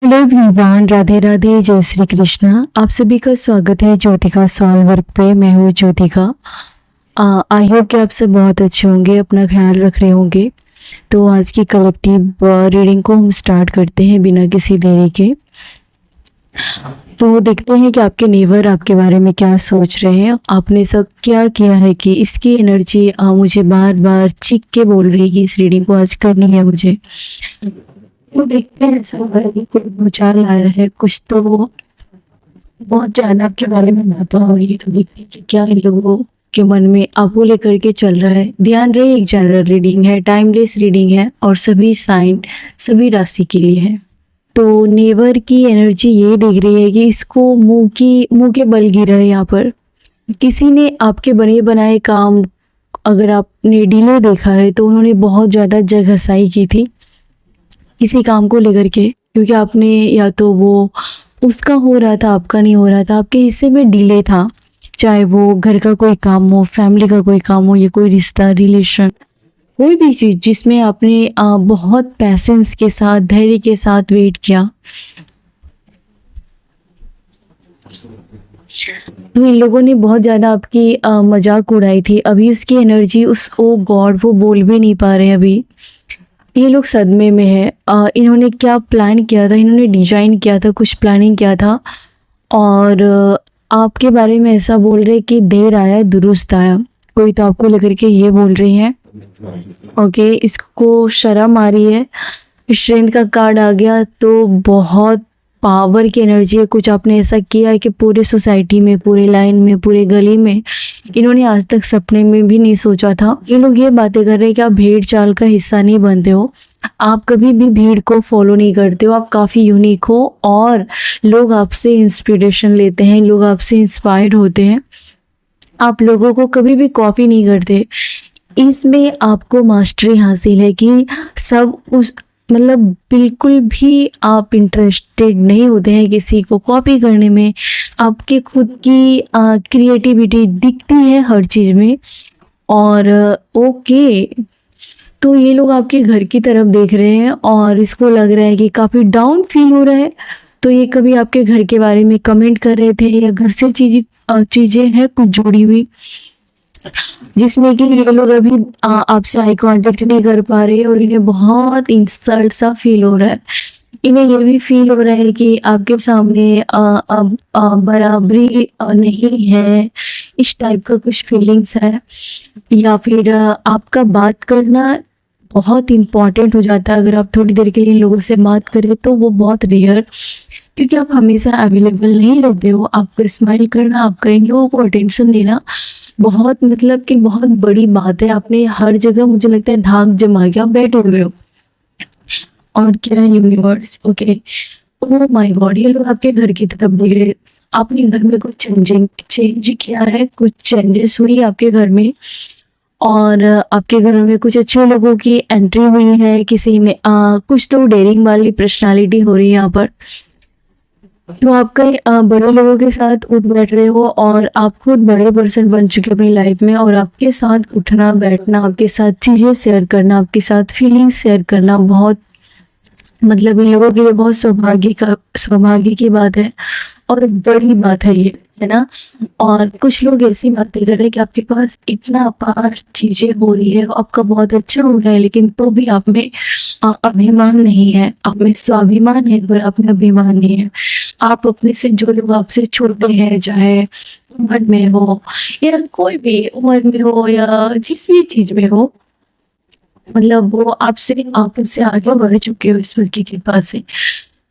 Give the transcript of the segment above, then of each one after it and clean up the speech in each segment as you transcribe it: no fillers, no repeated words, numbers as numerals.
Hello everyone, Radhe Radhe, जय श्री कृष्णा। आप सभी का स्वागत है ज्योतिका सॉल्व वर्क पे। मैं हूँ ज्योतिका। आई होप कि आप सब बहुत अच्छे होंगे, अपना ख्याल रख रहे होंगे। तो आज की कलेक्टिव रीडिंग को हम स्टार्ट करते हैं बिना किसी देरी के। तो देखते हैं कि आपके नेबर आपके बारे में क्या सोच रहे हैं। आपने सब क्या किया है कि इसकी एनर्जी मुझे बार बार चीख के बोल रही है कि इस रीडिंग को आज करनी है मुझे। तो देखते हैं, ऐसा लग रहा है कि कोई भूचाल आया है, कुछ तो वो बहुत ज़्यादा आपके बारे में बात हो रही है। तो देखते हैं कि क्या इन लोगों के मन में आपको लेकर के चल रहा है। ध्यान रहे, एक जनरल रीडिंग है, टाइमलेस रीडिंग है और सभी साइन सभी राशि के लिए है। तो नेवर की एनर्जी ये दिख रही है कि इसको मुंह के बल गिरा है। यहाँ पर किसी ने आपके बने बनाए काम, अगर आपने डीलर देखा है तो उन्होंने बहुत ज़्यादा जगहसाई की थी किसी काम को लेकर के, क्योंकि आपने या तो वो उसका हो रहा था, आपका नहीं हो रहा था, आपके हिस्से में डिले था। चाहे वो घर का कोई काम हो, फैमिली का कोई काम हो, या कोई रिश्ता, रिलेशन, कोई भी चीज़ जिसमें आपने बहुत पैसेंस के साथ, धैर्य के साथ वेट किया। तो इन लोगों ने बहुत ज़्यादा आपकी मजाक उड़ाई थी। अभी उसकी एनर्जी, उस ओ गॉड, वो बोल भी नहीं पा रहे हैं अभी। ये लोग सदमे में है। इन्होंने क्या प्लान किया था, इन्होंने डिजाइन किया था, कुछ प्लानिंग किया था, और आपके बारे में ऐसा बोल रहे कि देर आया दुरुस्त आया। कोई तो आपको लेकर के ये बोल रही है। ओके, इसको शर्म आ रही है। स्ट्रेंथ का कार्ड आ गया तो बहुत पावर की एनर्जी है। कुछ आपने ऐसा किया है कि पूरे सोसाइटी में, पूरे लाइन में, पूरे गली में इन्होंने आज तक सपने में भी नहीं सोचा था। ये लोग ये बातें कर रहे हैं कि आप भीड़ चाल का हिस्सा नहीं बनते हो, आप कभी भी भीड़ को फॉलो नहीं करते हो, आप काफ़ी यूनिक हो और लोग आपसे इंस्पिरेशन लेते हैं, लोग आपसे इंस्पायर्ड होते हैं। आप लोगों को कभी भी कॉपी नहीं करते। इसमें आपको मास्टरी हासिल है कि सब उस मतलब बिल्कुल भी आप इंटरेस्टेड नहीं होते हैं किसी को कॉपी करने में। आपके खुद की क्रिएटिविटी दिखती है हर चीज़ में। और ओके, तो ये लोग आपके घर की तरफ देख रहे हैं और इसको लग रहा है कि काफ़ी डाउन फील हो रहा है। तो ये कभी आपके घर के बारे में कमेंट कर रहे थे, या घर से चीज़ें हैं कुछ जुड़ी हुई, जिसमें कि ये लोग अभी आपसे आई कांटेक्ट नहीं कर पा रहे और इन्हें बहुत इंसल्ट सा फील हो रहा है। इन्हें ये भी फील हो रहा है कि आपके सामने अब बराबरी नहीं है, इस टाइप का कुछ फीलिंग्स है। या फिर आपका बात करना बहुत इम्पॉर्टेंट हो जाता है। अगर आप थोड़ी देर के लिए इन लोगों से बात करें तो वो बहुत रेयर, क्योंकि आप हमेशा अवेलेबल नहीं रहते हो। आपका स्माइल करना, आपका इन लोगों को अटेंशन देना बहुत मतलब कि बहुत बड़ी बात है। आपने हर जगह, मुझे लगता है, धाक जमा के आप बैठे हुए हो। और क्या है universe, okay, oh my God, ये लोग आपके घर की तरफ देख रहे हैं। आपने घर में कुछ चेंज किया है, कुछ चेंजेस हुई आपके घर में, और आपके घर में कुछ अच्छे लोगों की एंट्री हुई है। किसी ने कुछ तो डेयरिंग वाली पर्सनालिटी हो रही है यहाँ पर। तो आप कई बड़े लोगों के साथ उठ बैठ रहे हो और आप खुद बड़े पर्सन बन चुके हो अपनी लाइफ में, और आपके साथ उठना बैठना, आपके साथ चीज़ें शेयर करना, आपके साथ फीलिंग्स शेयर करना बहुत मतलब इन लोगों के लिए बहुत सौभाग्य की बात है और बड़ी बात है ये, है ना। और कुछ लोग ऐसी बातें कर रहे हैं कि आपके पास इतना अपार चीज़ें हो रही है, आपका बहुत अच्छा हो रहा है, लेकिन तो भी आप में अभिमान नहीं है। आप में स्वाभिमान है पर आप में अभिमान नहीं है। आप अपने से, जो लोग आपसे छोटे हैं, चाहे उम्र में हो या कोई भी उम्र में हो या जिस भी चीज़ में हो, मतलब वो आप उससे आगे बढ़ चुके हो ईश्वर की कृपा से।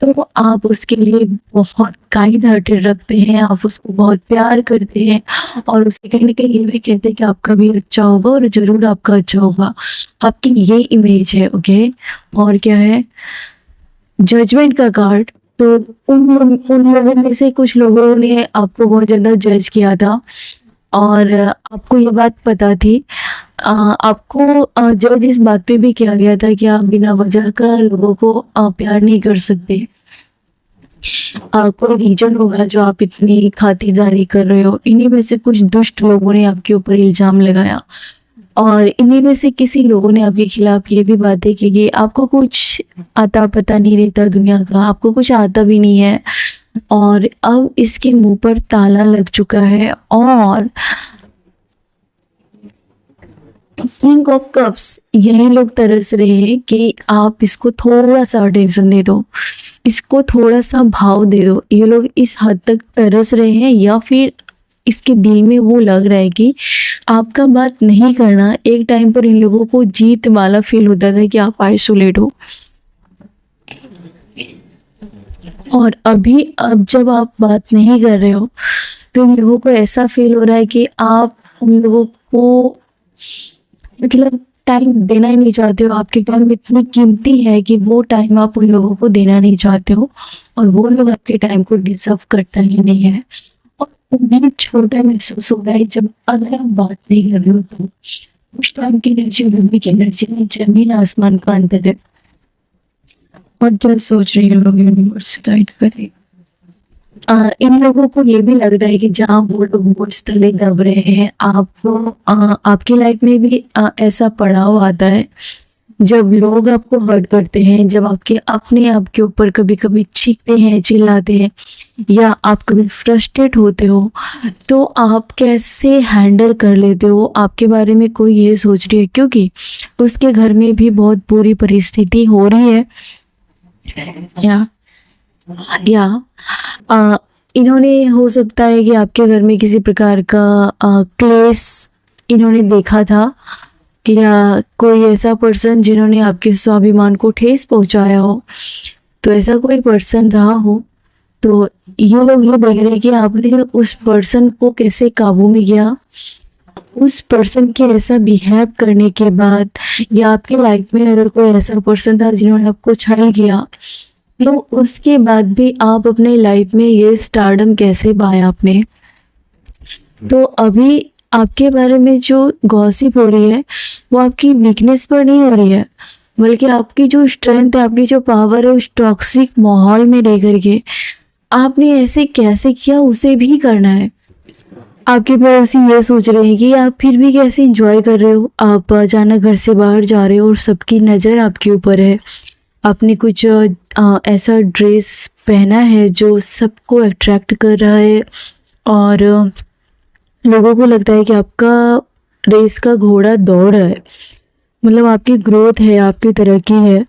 तो आप उसके लिए बहुत काइंड हार्टेड रखते हैं, आप उसको बहुत प्यार करते हैं और उसे कहीं ना कहीं ये भी कहते हैं कि आपका भी अच्छा होगा और ज़रूर आपका अच्छा होगा। आपकी ये इमेज है, ओके। और क्या है, जजमेंट का कार्ड। तो उन लोगों में से कुछ लोगों ने आपको बहुत ज़्यादा जज किया था और आपको ये बात पता थी। आपको जज इस बात पे भी किया गया था कि आप बिना वजह का लोगों को प्यार नहीं कर सकते। कोई रीजन होगा जो आप इतनी खातिरदारी कर रहे हो। इन्हीं में से कुछ दुष्ट लोगों ने आपके ऊपर इल्ज़ाम लगाया और इन्हीं में से किसी लोगों ने आपके खिलाफ ये भी बातें की कि आपको कुछ आता पता नहीं रहता दुनिया का, आपको कुछ आता भी नहीं है, और अब इसके मुंह पर ताला लग चुका है। और किंग ऑफ कप्स, यही लोग तरस रहे हैं कि आप इसको थोड़ा सा अटेंशन दे दो, इसको थोड़ा सा भाव दे दो। ये लोग इस हद तक तरस रहे हैं, या फिर इसके दिल में वो लग रहा है कि आपका बात नहीं करना। एक टाइम पर इन लोगों को जीत वाला फील होता था कि आप आइसोलेट हो, और अभी अब जब आप बात नहीं कर रहे हो तो इन लोगों को ऐसा फील हो रहा है कि आप उन लोगों को मतलब टाइम देना ही नहीं चाहते हो। आपके टाइम इतनी कीमती है कि वो टाइम आप उन लोगों को देना नहीं चाहते हो, और वो लोग आपके टाइम को डिजर्व करता ही नहीं है। और उन्हें छोटा महसूस हो रहा है जब अगर आप बात नहीं कर रहे हो तो उस टाइम की एनर्जी अभी की एनर्जी में जमीन आसमान का अंतर है। और क्या सोच रही है लोग, यूनिवर्स गाइड करे। इन लोगों को ये भी लग रहा है कि जहाँ वो लोग बोझ तले दब रहे हैं, आपकी लाइफ में भी ऐसा पड़ाव आता है जब लोग आपको हर्ट करते हैं, जब आपके अपने आप के ऊपर कभी कभी चीखते हैं, चिल्लाते हैं, या आप कभी फ्रस्ट्रेट होते हो, तो आप कैसे हैंडल कर लेते हो, आपके बारे में कोई ये सोच रही है, क्योंकि उसके घर में भी बहुत बुरी परिस्थिति हो रही है। या इन्होंने हो सकता है कि आपके घर में किसी प्रकार का क्लेश इन्होंने देखा था, या कोई ऐसा पर्सन जिन्होंने आपके स्वाभिमान को ठेस पहुंचाया हो। तो ऐसा कोई पर्सन रहा हो तो ये लोग ये देख रहे हैं कि आपने उस पर्सन को कैसे काबू में किया। उस पर्सन के ऐसा बिहेव करने के बाद, या आपकी लाइफ में अगर कोई ऐसा पर्सन था जिन्होंने आपको छल किया, तो उसके बाद भी आप अपने लाइफ में ये स्टारडम कैसे पाया आपने। तो अभी आपके बारे में जो गॉसिप हो रही है वो आपकी वीकनेस पर नहीं हो रही है, बल्कि आपकी जो स्ट्रेंथ है, आपकी जो पावर है, उस टॉक्सिक माहौल में रह करके आपने ऐसे कैसे किया उसे भी करना है। आपके पड़ोसी ये सोच रहे हैं कि आप फिर भी कैसे एंजॉय कर रहे हो। आप अचानक घर से बाहर जा रहे हो और सबकी नज़र आपके ऊपर है। आपने कुछ ऐसा ड्रेस पहना है जो सबको अट्रैक्ट कर रहा है, और लोगों को लगता है कि आपका रेस का घोड़ा दौड़ रहा है, मतलब आपकी ग्रोथ है, आपकी तरक्की है।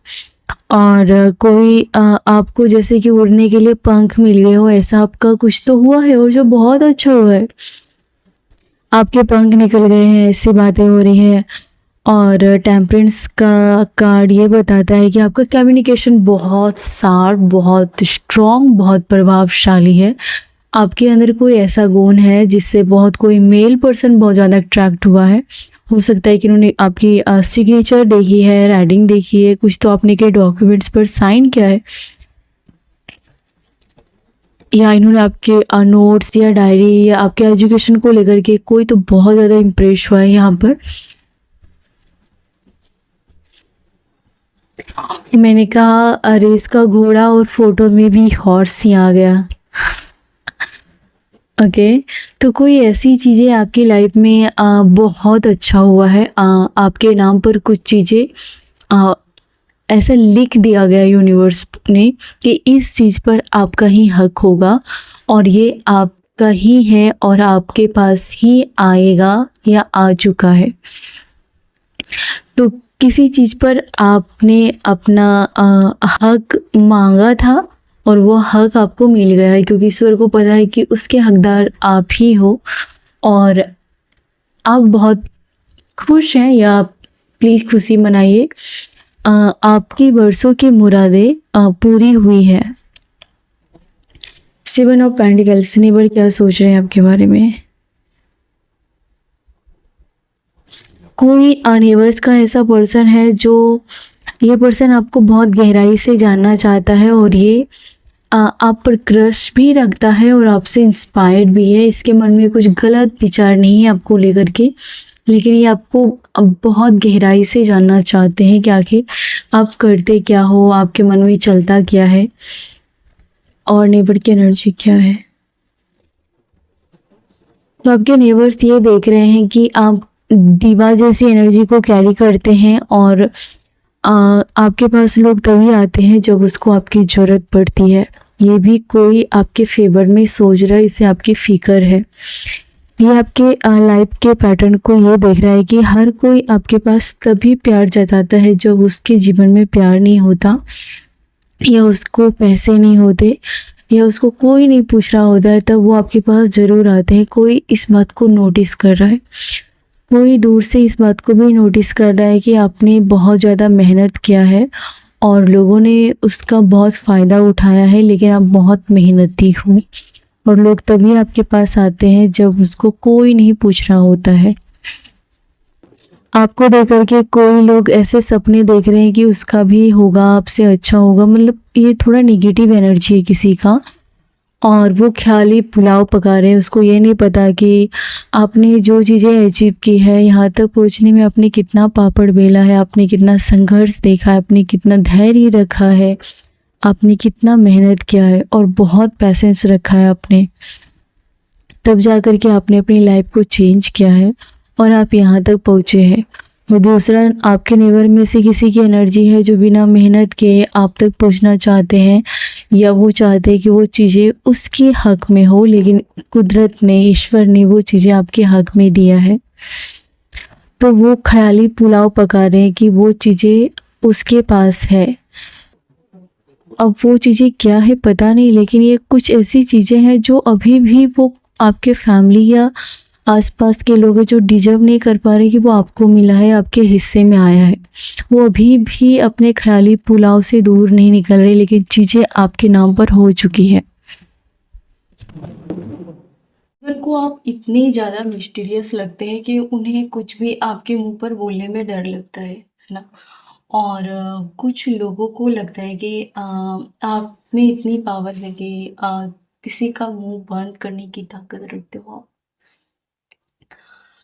और कोई आपको जैसे कि उड़ने के लिए पंख मिल गए हो, ऐसा आपका कुछ तो हुआ है, और जो बहुत अच्छा हुआ है। आपके पंख निकल गए हैं, ऐसी बातें हो रही हैं। और टेम्परेंस का कार्ड ये बताता है कि आपका कम्युनिकेशन बहुत शार्प, बहुत स्ट्रॉन्ग, बहुत प्रभावशाली है। आपके अंदर कोई ऐसा गुण है जिससे बहुत कोई मेल पर्सन बहुत ज़्यादा अट्रैक्ट हुआ है। हो सकता है कि उन्होंने आपकी सिग्नेचर देखी है, राइटिंग देखी है, कुछ तो आपने के डॉक्यूमेंट्स पर साइन किया है, या इन्होंने आपके नोट्स या डायरी या आपके एजुकेशन को लेकर के कोई तो बहुत ज़्यादा इम्प्रेस हुआ है यहाँ पर। मैंने कहा रेस का घोड़ा, और फोटो में भी हॉर्स ही आ गया। ओके तो कोई ऐसी चीज़ें आपकी लाइफ में बहुत अच्छा हुआ है, आपके नाम पर कुछ चीज़ें ऐसा लिख दिया गया यूनिवर्स ने कि इस चीज़ पर आपका ही हक होगा, और ये आपका ही है, और आपके पास ही आएगा या आ चुका है। तो किसी चीज़ पर आपने अपना हक मांगा था, और वो हक आपको मिल गया है, क्योंकि ईश्वर को पता है कि उसके हकदार आप ही हो, और आप बहुत खुश हैं, या प्लीज़ खुशी मनाइए। आपकी बरसों की मुरादें पूरी हुई है। 7 ऑफ पेंटिकल्स, नेबर क्या सोच रहे हैं आपके बारे में। कोई नेबर्स का ऐसा पर्सन है जो ये पर्सन आपको बहुत गहराई से जानना चाहता है, और ये आप पर क्रश भी रखता है, और आपसे इंस्पायर्ड भी है। इसके मन में कुछ गलत विचार नहीं है आपको लेकर के, लेकिन ये आपको बहुत गहराई से जानना चाहते हैं कि आखिर आप करते क्या हो, आपके मन में चलता क्या है, और नेबर की एनर्जी क्या है। तो आपके नेबर्स ये देख रहे हैं कि आप दीवा जैसी एनर्जी को कैरी करते हैं और आपके पास लोग तभी आते हैं जब उसको आपकी ज़रूरत पड़ती है। ये भी कोई आपके फेवर में सोच रहा है, इसे आपकी फ़िक्र है। ये आपके लाइफ के पैटर्न को ये देख रहा है कि हर कोई आपके पास तभी प्यार जताता है जब उसके जीवन में प्यार नहीं होता, या उसको पैसे नहीं होते, या उसको कोई नहीं पूछ रहा होता है, तब वो आपके पास ज़रूर आते हैं। कोई इस बात को नोटिस कर रहा है, कोई दूर से इस बात को भी नोटिस कर रहा है कि आपने बहुत ज़्यादा मेहनत किया है और लोगों ने उसका बहुत फ़ायदा उठाया है, लेकिन आप बहुत मेहनती हो। और लोग तभी आपके पास आते हैं जब उसको कोई नहीं पूछ रहा होता है। आपको देख कर के कोई लोग ऐसे सपने देख रहे हैं कि उसका भी होगा, आपसे अच्छा होगा, मतलब ये थोड़ा नेगेटिव एनर्जी है किसी का। और वो ख्याली पुलाव पका रहे हैं, उसको ये नहीं पता कि आपने जो चीज़ें अचीव की है, यहाँ तक पहुँचने में आपने कितना पापड़ बेला है, आपने कितना संघर्ष देखा है, आपने कितना धैर्य रखा है, आपने कितना मेहनत किया है और बहुत पैसेंस रखा है आपने, तब जा कर के आपने अपनी लाइफ को चेंज किया है और आप यहाँ तक पहुँचे हैं। और दूसरा, आपके नेबर में से किसी की एनर्जी है जो बिना मेहनत के आप तक पहुँचना चाहते हैं, या वो चाहते हैं कि वो चीज़ें उसके हक़ में हो, लेकिन कुदरत ने, ईश्वर ने वो चीज़ें आपके हक़ में दिया है। तो वो ख़याली पुलाव पका रहे हैं कि वो चीज़ें उसके पास है। अब वो चीज़ें क्या है पता नहीं, लेकिन ये कुछ ऐसी चीज़ें हैं जो अभी भी वो आपके फैमिली या आसपास के लोग हैं जो डिजर्व नहीं कर पा रहे कि वो आपको मिला है, आपके हिस्से में आया है। वो अभी भी अपने ख़याली पुलाव से दूर नहीं निकल रहे, लेकिन चीज़ें आपके नाम पर हो चुकी है। मेरे को आप इतने ज़्यादा मिस्टीरियस लगते हैं कि उन्हें कुछ भी आपके मुंह पर बोलने में डर लगता है ना? और कुछ लोगों को लगता है कि आप में इतनी पावर है कि किसी का मुंह बंद करने की ताकत रखते हो आप।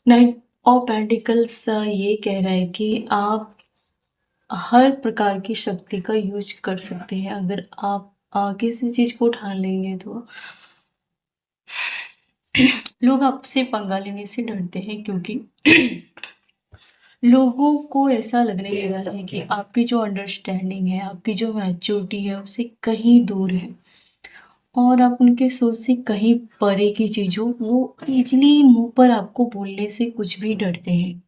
नाइट ऑफ पेंटिकल्स ये कह रहा है कि आप हर प्रकार की शक्ति का यूज कर सकते हैं अगर आप किसी चीज़ को ठान लेंगे तो। लोग आपसे पंगा लेने से डरते हैं क्योंकि लोगों को ऐसा लगने लगा है कि आपकी जो अंडरस्टैंडिंग है, आपकी जो मैच्योरिटी है, उससे कहीं दूर है और आप उनके सोच से कहीं परे की चीज़ हो, वो ईज़िली मुँह पर आपको बोलने से कुछ भी डरते हैं।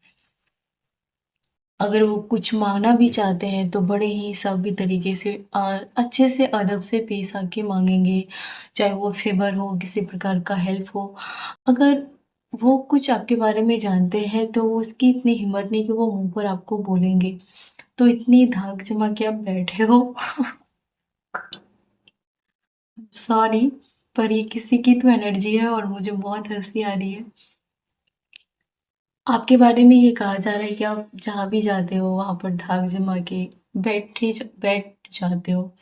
अगर वो कुछ माँगना भी चाहते हैं तो बड़े ही सभ्य तरीके से अच्छे से अदब से पेश आके माँगेंगे, चाहे वो फ़ेवर हो, किसी प्रकार का हेल्प हो। अगर वो कुछ आपके बारे में जानते हैं तो उसकी इतनी हिम्मत नहीं कि वो मुँह पर आपको बोलेंगे। तो इतनी धाक जमा के आप बैठे हो सॉरी, पर ये किसी की तो एनर्जी है और मुझे बहुत हँसी आ रही है। आपके बारे में ये कहा जा रहा है कि आप जहाँ भी जाते हो वहाँ पर धाक जमा के बैठ जाते हो,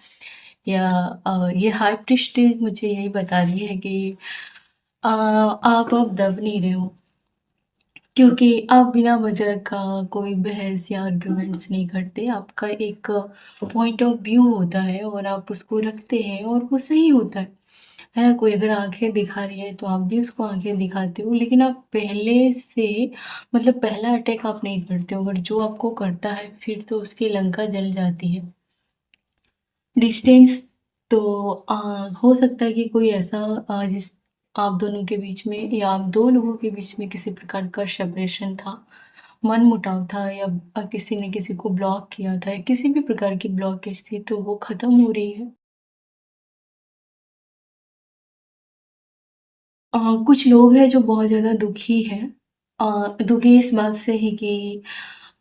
या ये हाई प्रीस्टेज मुझे यही बता रही है कि आप अब दब नहीं रहे हो, क्योंकि आप बिना वजह का कोई बहस या आर्गुमेंट्स नहीं करते। आपका एक पॉइंट ऑफ व्यू होता है और आप उसको रखते हैं और वो सही होता है ना? कोई अगर आँखें दिखा रही है तो आप भी उसको आँखें दिखाते हो, लेकिन आप पहले से, मतलब पहला अटैक आप नहीं करते हो। अगर जो आपको करता है फिर तो उसकी लंका जल जाती है। डिस्टेंस तो हो सकता है कि कोई ऐसा जिस आप दोनों के बीच में या आप 2 लोगों के बीच में किसी प्रकार का सेपरेशन था, मनमुटाव था, या किसी ने किसी को ब्लॉक किया था, या किसी भी प्रकार की ब्लॉकेज थी तो वो ख़त्म हो रही है। कुछ लोग हैं जो बहुत ज़्यादा दुखी हैं। दुखी इस बात से है कि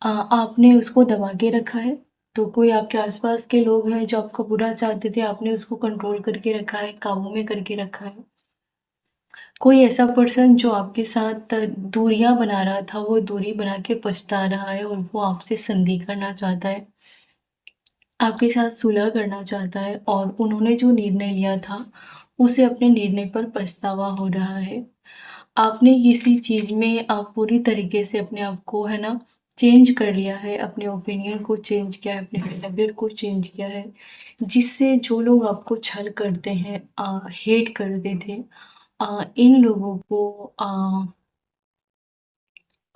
आपने उसको दबा के रखा है, तो कोई आपके आस-पास के लोग हैं जो आपका बुरा चाहते थे, आपने उसको कंट्रोल करके रखा है, काबू में करके रखा है। कोई ऐसा पर्सन जो आपके साथ दूरियाँ बना रहा था, वो दूरी बना के पछता रहा है और वो आपसे संधि करना चाहता है, आपके साथ सुलह करना चाहता है और उन्होंने जो निर्णय लिया था, उसे अपने निर्णय पर पछतावा हो रहा है। आपने किसी चीज़ में आप पूरी तरीके से अपने आप को, है ना, चेंज कर लिया है, अपने ओपिनियन को चेंज किया है, अपने बिहेवियर को चेंज किया है, जिससे जो लोग आपको छल करते हैं, हेट करते थे, इन लोगों को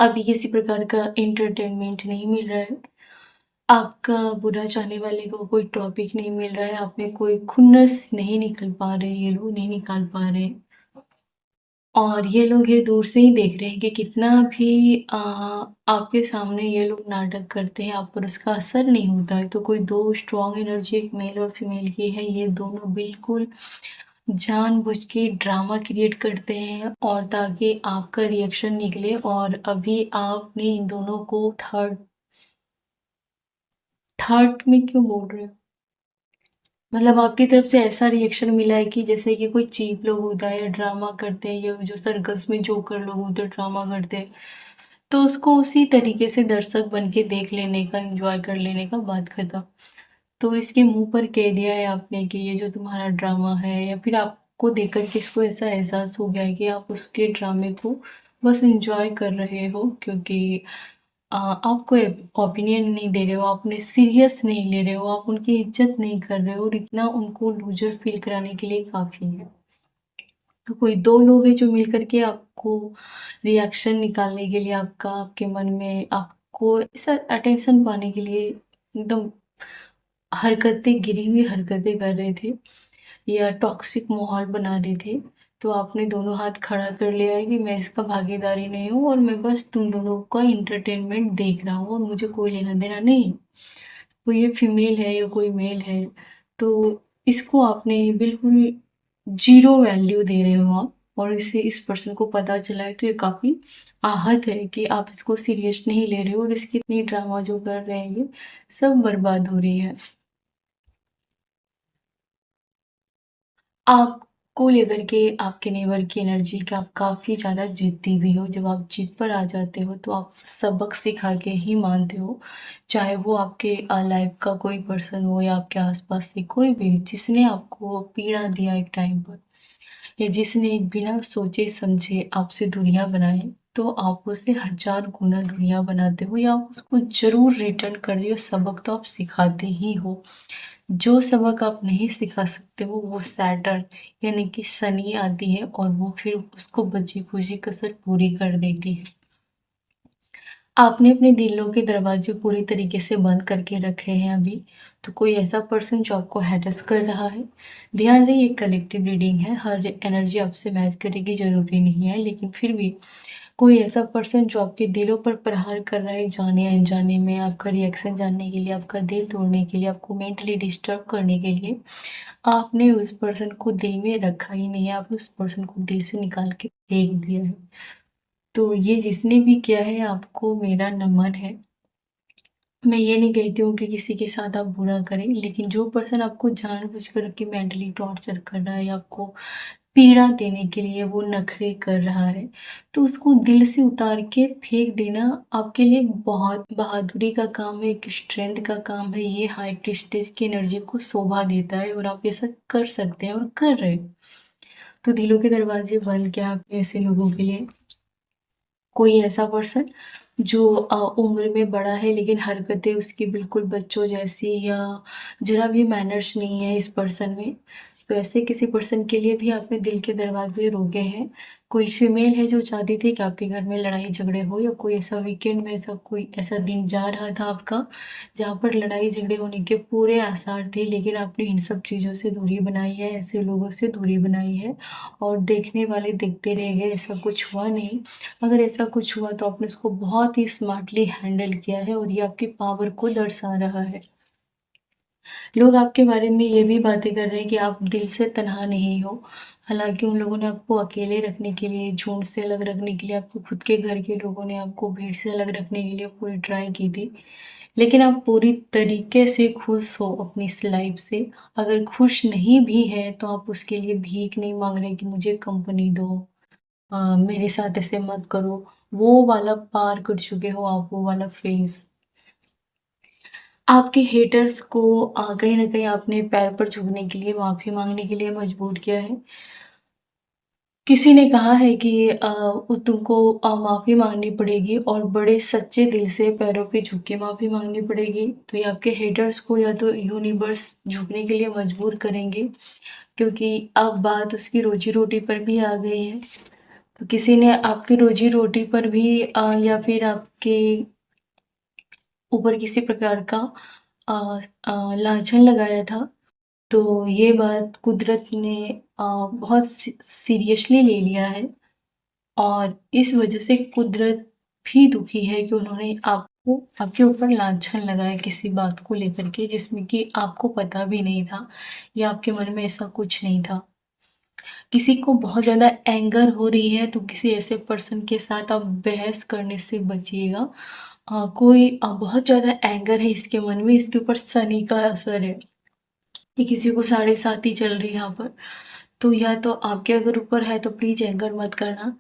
अभी किसी प्रकार का एंटरटेनमेंट नहीं मिल रहा है। आपका बुरा चाहने वाले को कोई टॉपिक नहीं मिल रहा है, आप में कोई खुन्नस नहीं निकल पा रहे, ये लोग नहीं निकाल पा रहे। और ये लोग ये दूर से ही देख रहे हैं कि कितना भी आपके सामने ये लोग नाटक करते हैं, आप पर उसका असर नहीं होता है। तो कोई 2 स्ट्रॉन्ग एनर्जी एक मेल और फीमेल की है, ये दोनों बिल्कुल जानबूझ के ड्रामा क्रिएट करते हैं और ताकि आपका रिएक्शन निकले। और अभी आपने इन दोनों को थर्ड थर्ड में क्यों बोल रहे हो? मतलब आपकी तरफ से ऐसा रिएक्शन मिला है कि जैसे कि कोई चीप लोग होता है या ड्रामा करते हैं या जो सर्कस में जोकर लोग होते हैं ड्रामा करते हैं, तो उसको उसी तरीके से दर्शक बन के देख लेने का, एंजॉय कर लेने का, बात खत्म। तो इसके मुंह पर कह दिया है आपने कि ये जो तुम्हारा ड्रामा है, या फिर आपको देखकर किसको ऐसा एहसास हो गया है कि आप उसके ड्रामे को बस एंजॉय कर रहे हो, क्योंकि आप कोई ओपिनियन नहीं दे रहे हो, आप उन्हें सीरियस नहीं ले रहे हो, आप उनकी इज्जत नहीं कर रहे हो, और इतना उनको लूजर फील कराने के लिए काफ़ी है। तो कोई 2 लोग हैं जो मिल कर के आपको रिएक्शन निकालने के लिए, आपके मन में आपको ऐसा अटेंशन पाने के लिए एकदम हरकतें, गिरी हुई हरकतें कर रहे थे या टॉक्सिक माहौल बना रहे थे। तो आपने दोनों हाथ खड़ा कर लिया है कि मैं इसका भागीदारी नहीं हूँ और मैं बस तुम दोनों का एंटरटेनमेंट देख रहा हूँ और मुझे कोई लेना देना नहीं। कोई ये फीमेल है या कोई मेल है, तो इसको आपने बिल्कुल ज़ीरो वैल्यू दे रहे हो आप, और इससे इस पर्सन को पता चला है तो ये काफ़ी आहत है कि आप इसको सीरियस नहीं ले रहे हो, और इसकी इतनी ड्रामा जो कर रहे हैं ये सब बर्बाद हो रही है। आपको लेकर के आपके नेबर की एनर्जी कि आप काफ़ी ज़्यादा ज़िद्दी भी हो। जब आप ज़िद पर आ जाते हो तो आप सबक सिखा के ही मानते हो। चाहे वो आपके लाइफ का कोई पर्सन हो या आपके आसपास से कोई भी जिसने आपको पीड़ा दिया एक टाइम पर, या जिसने बिना सोचे समझे आपसे दूरियां बनाए, तो आप उससे 1000 गुना दूरियां बनाते हो या आप उसको ज़रूर रिटर्न कर दियो। सबक तो आप सिखाते ही हो। जो सबक आप नहीं सिखा सकते हो वो सैटर्न यानी कि शनि आती है और वो फिर उसको बची खुची कसर पूरी कर देती है। आपने अपने दिलों के दरवाजे पूरी तरीके से बंद करके रखे हैं अभी। तो कोई ऐसा पर्सन जो आपको हैरेस कर रहा है, ध्यान रहे ये कलेक्टिव रीडिंग है, हर एनर्जी आपसे मैच करेगी ज़रूरी नहीं है, लेकिन फिर भी कोई ऐसा पर्सन जो आपके दिलों पर प्रहार कर रहा है जाने अनजाने में, आपका रिएक्शन जानने के लिए, आपका दिल तोड़ने के लिए, आपको मेंटली डिस्टर्ब करने के लिए, आपने उस पर्सन को दिल में रखा ही नहीं है, आपने उस पर्सन को दिल से निकाल के फेंक दिया है। तो ये जिसने भी किया है आपको मेरा नमन है। मैं ये नहीं कहती हूँ कि किसी के साथ आप बुरा करें, लेकिन जो पर्सन आपको जानबूझकर के मेंटली टॉर्चर कर रहा है या आपको पीड़ा देने के लिए वो नखरे कर रहा है, तो उसको दिल से उतार के फेंक देना आपके लिए एक बहुत बहादुरी का काम है, एक स्ट्रेंथ का काम है। ये हाई प्रीस्टेज की एनर्जी को शोभा देता है और आप ऐसा कर सकते हैं और कर रहे हैं। तो दिलों के दरवाजे बंद क्या आपने ऐसे लोगों के लिए? कोई ऐसा पर्सन जो उम्र में बड़ा है लेकिन हरकतें उसकी बिल्कुल बच्चों जैसी, या ज़रा भी मैनर्स नहीं है इस पर्सन में, तो ऐसे किसी पर्सन के लिए भी आपने दिल के दरवाजे रोके हैं। कोई फीमेल है जो चाहती थी कि आपके घर में लड़ाई झगड़े हो, या कोई ऐसा वीकेंड में ऐसा कोई ऐसा दिन जा रहा था आपका जहाँ पर लड़ाई झगड़े होने के पूरे आसार थे, लेकिन आपने इन सब चीज़ों से दूरी बनाई है, ऐसे लोगों से दूरी बनाई है और देखने वाले देखते रह गए, ऐसा कुछ हुआ नहीं। अगर ऐसा कुछ हुआ तो आपने उसको बहुत ही स्मार्टली हैंडल किया है और ये आपकी पावर को दर्शा रहा है। लोग आपके बारे में ये भी बातें कर रहे हैं कि आप दिल से तन्हा नहीं हो। हालाँकि उन लोगों ने आपको अकेले रखने के लिए, झुंड से अलग रखने के लिए, आपके खुद के घर के लोगों ने आपको भीड़ से अलग रखने के लिए पूरी ट्राई की थी। लेकिन आप पूरी तरीके से खुश हो अपनी इस लाइफ से। अगर खुश नहीं भी हैं तो आप उसके लिए भीख नहीं माँग रहे कि मुझे कंपनी दो, मेरे साथ ऐसे मत करो। वो वाला पार कर चुके हो आप, वो वाला फ़ेज़। आपके हेटर्स को कहीं न कहीं आपने पैर पर झुकने के लिए, माफ़ी माँगने के लिए मजबूर किया है। किसी ने कहा है कि वो तुमको माफ़ी माँगनी पड़ेगी और बड़े सच्चे दिल से पैरों पे झुक के माफ़ी माँगनी पड़ेगी। तो ये आपके हेटर्स को या तो यूनिवर्स झुकने के लिए मजबूर करेंगे, क्योंकि अब बात उसकी रोज़ी-रोटी पर भी आ गई है। किसी ने आपकी रोजी-रोटी पर भी या फिर आपके ऊपर किसी प्रकार का अ लांछन लगाया था। तो ये बात कुदरत ने बहुत सीरियसली ले लिया है और इस वजह से कुदरत भी दुखी है कि उन्होंने आपको आपके ऊपर लांछन लगाया किसी बात को लेकर के जिसमें कि आपको पता भी नहीं था या आपके मन में ऐसा कुछ नहीं था। किसी को बहुत ज़्यादा एंगर हो रही है तो किसी ऐसे पर्सन के साथ आप बहस करने से बचिएगा। कोई बहुत ज़्यादा एंगर है इसके मन में, इसके ऊपर शनि का असर है। कि किसी को 7.5 ही चल रही है यहाँ पर, तो या तो आपके अगर ऊपर है तो प्लीज़ एंगर मत करना।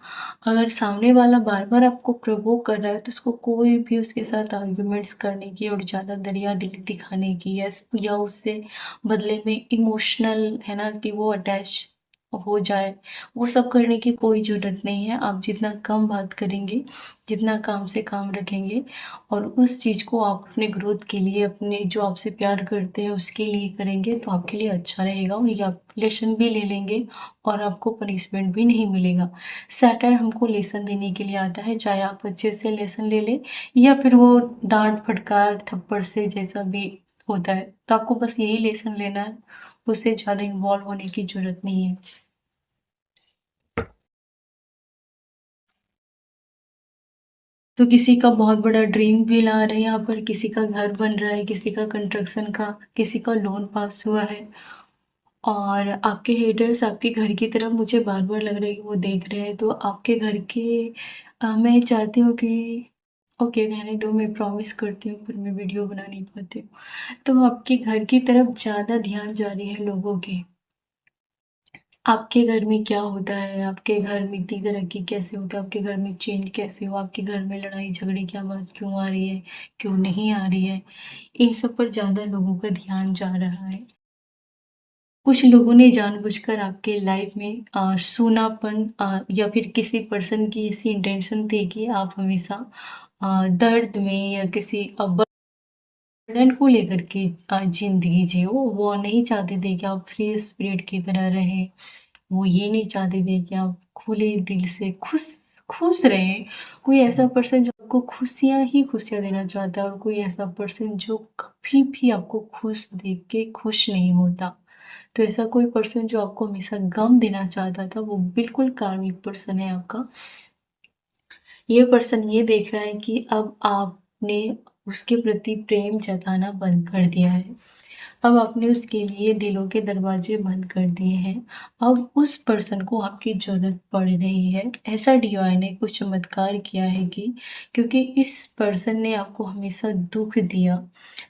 अगर सामने वाला बार-बार आपको प्रोवोक कर रहा है तो उसको कोई भी उसके साथ आर्ग्यूमेंट्स करने की और ज़्यादा दरियादिली दिखाने की या उससे बदले में इमोशनल है ना कि वो अटैच हो जाए, वो सब करने की कोई ज़रूरत नहीं है। आप जितना कम बात करेंगे, जितना काम से काम रखेंगे और उस चीज़ को आप अपने ग्रोथ के लिए, अपने जो आपसे प्यार करते हैं उसके लिए करेंगे तो आपके लिए अच्छा रहेगा और ये आप लेसन भी ले लेंगे और आपको पनिशमेंट भी नहीं मिलेगा। सैटर्न हमको लेसन देने के लिए आता है, चाहे आप अच्छे से लेसन ले लें या फिर वो डाँट, फटकार, थप्पड़ से जैसा भी होता है। तो आपको बस यही लेसन लेना है, उससे ज़्यादा इन्वॉल्व होने की ज़रूरत नहीं है। तो किसी का बहुत बड़ा ड्रीम व्हील आ रहा है यहाँ पर, किसी का घर बन रहा है, किसी का कंस्ट्रक्शन का, किसी का लोन पास हुआ है और आपके हेटर्स आपके घर की तरफ मुझे बार-बार लग रहा है कि वो देख रहे हैं। तो आपके घर के मैं चाहती हूँ कि ओके रहने दो, मैं प्रॉमिस करती हूँ पर मैं वीडियो बना नहीं पाती हूँ। तो आपके घर की तरफ ज़्यादा ध्यान जा रही है लोगों के। आपके घर में क्या होता है? आपके घर में इतनी तरक्की कैसे होता है? आपके घर में चेंज कैसे हुआ? आपके घर में लड़ाई-झगड़े की आवाज़ क्यों आ रही है? क्यों नहीं आ रही है? इन सब पर ज़्यादा लोगों का ध्यान जा रहा है। कुछ लोगों ने जानबूझकर आपके लाइफ में सूनापन या फिर किसी पर्सन की ऐसी इंटेंशन थी कि आप हमेशा दर्द में या किसी बर्डन को लेकर के ज़िंदगी जियो। वो नहीं चाहते थे कि आप फ्री स्पिरिट की तरह रहें। वो ये नहीं चाहते थे कि आप खुले दिल से खुश खुश रहें। कोई ऐसा पर्सन जो आपको खुशियाँ ही खुशियाँ देना चाहता है और कोई ऐसा पर्सन जो कभी भी आपको खुश देख के खुश नहीं होता। तो ऐसा कोई पर्सन जो आपको हमेशा गम देना चाहता था, वो बिल्कुल कार्मिक पर्सन है आपका। ये पर्सन ये देख रहा है कि अब आपने उसके प्रति प्रेम जताना बंद कर दिया है। अब आपने उसके लिए दिलों के दरवाजे बंद कर दिए हैं। अब उस पर्सन को आपकी ज़रूरत पड़ रही है। ऐसा डिवाइन ने कुछ चमत्कार किया है कि क्योंकि इस पर्सन ने आपको हमेशा दुःख दिया,